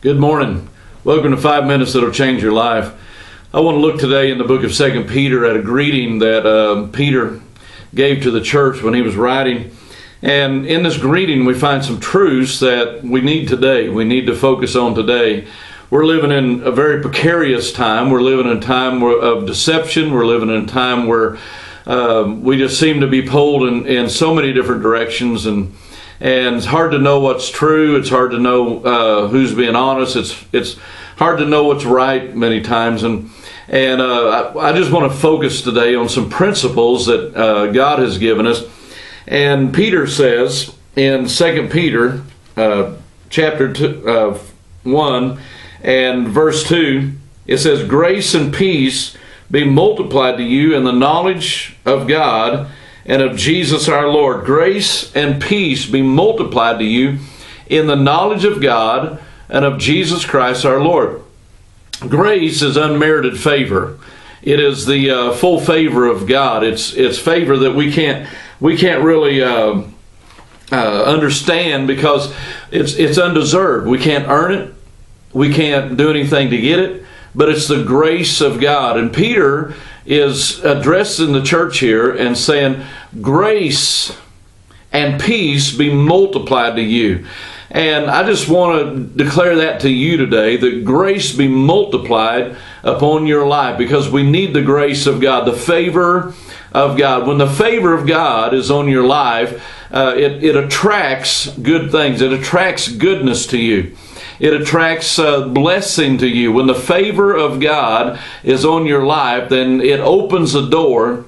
Good morning. Welcome to 5 Minutes That'll Change Your Life. I want to look today in the book of 2 Peter at a greeting that Peter gave to the church when he was writing. And in this greeting, we find some truths that we need today. We need to focus on today. We're living in a very precarious time. We're living in a time of deception. We're living in a time where we just seem to be pulled in so many different directions, and it's hard to know what's true. It's hard to know who's being honest. It's hard to know what's right many times. And I just want to focus today on some principles that God has given us. And Peter says in 2 Peter chapter 1 and verse 2, it says, "Grace and peace be multiplied to you in the knowledge of God and of Jesus our Lord." Grace and peace be multiplied to you in the knowledge of God and of Jesus Christ our Lord. Grace is unmerited favor. It is the full favor of God. It's favor that we can't really understand because it's undeserved. We can't earn it. We can't do anything to get it. But it's the grace of God. And Peter is addressing the church here and saying, grace and peace be multiplied to you. And I just want to declare that to you today, that grace be multiplied upon your life, because we need the grace of God, the favor of God. When the favor of God is on your life, it attracts good things. It attracts goodness to you. It attracts blessing to you. When the favor of God is on your life, then it opens the door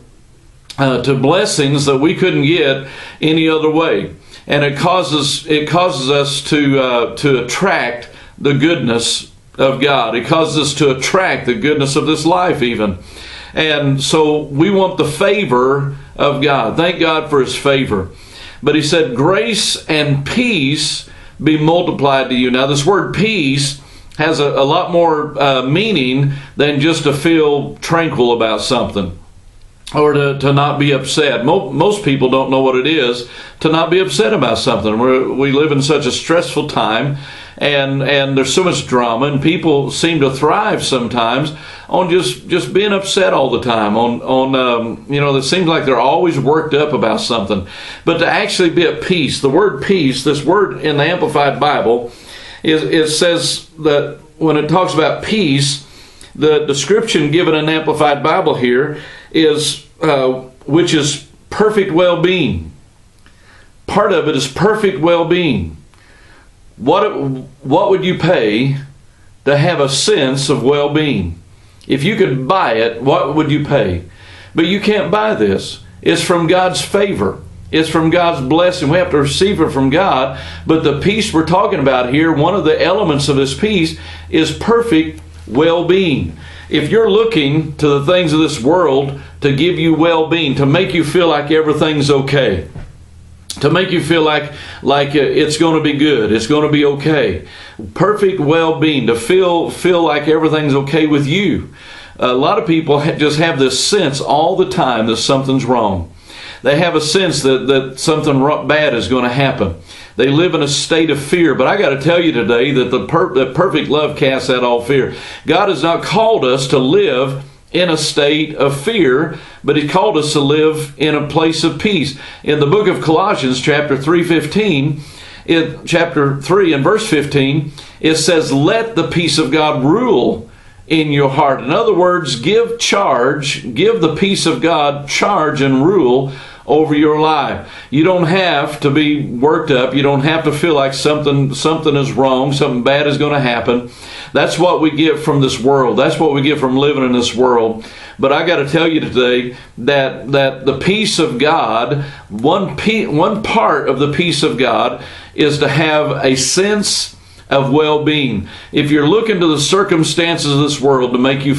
to blessings that we couldn't get any other way. And it causes us to attract the goodness of God. It causes us to attract the goodness of this life even. And so we want the favor of God. Thank God for His favor. But he said, grace and peace be multiplied to you. Now this word peace has a lot more meaning than just to feel tranquil about something, or to not be upset. Most people don't know what it is to not be upset about something. We live in such a stressful time, and there's so much drama, and people seem to thrive sometimes on just being upset all the time. It seems like they're always worked up about something. But to actually be at peace, the word peace, this word in the Amplified Bible, it says that when it talks about peace, the description given in the Amplified Bible here is which is perfect well-being. Part of it is perfect well-being. What would you pay to have a sense of well-being? If you could buy it, what would you pay? But you can't buy this. It's from God's favor. It's from God's blessing. We have to receive it from God. But the peace we're talking about here, one of the elements of this peace is perfect well-being. If you're looking to the things of this world to give you well-being, to make you feel like everything's okay, to make you feel like it's going to be good, it's going to be okay, perfect well-being, to feel like everything's okay with you. A lot of people just have this sense all the time that something's wrong. They have a sense that something bad is going to happen. They live in a state of fear. But I got to tell you today that that perfect love casts out all fear. God has not called us to live in a state of fear, but He called us to live in a place of peace. In the book of Colossians, chapter 3 and verse 15, it says, "Let the peace of God rule in your heart." In other words, give the peace of God charge and rule over your life. You don't have to be worked up. You don't have to feel like something is wrong, something bad is going to happen. That's what we get from this world. That's what we get from living in this world. But I got to tell you today that the peace of God, one part of the peace of God is to have a sense of well-being. If you're looking to the circumstances of this world to make you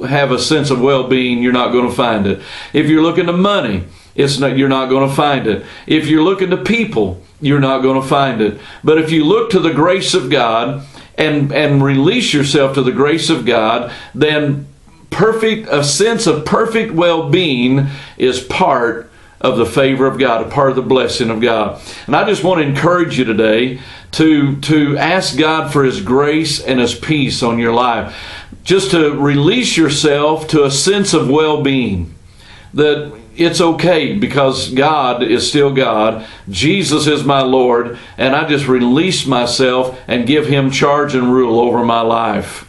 have a sense of well-being, you're not going to find it. If you're looking to money, you're not going to find it. If you're looking to people, you're not going to find it. But if you look to the grace of God and release yourself to the grace of God, then a sense of perfect well-being is part of the favor of God, a part of the blessing of God. And I just want to encourage you today to ask God for His grace and His peace on your life. Just to release yourself to a sense of well-being. That it's okay because God is still God. Jesus is my Lord. And I just release myself and give Him charge and rule over my life.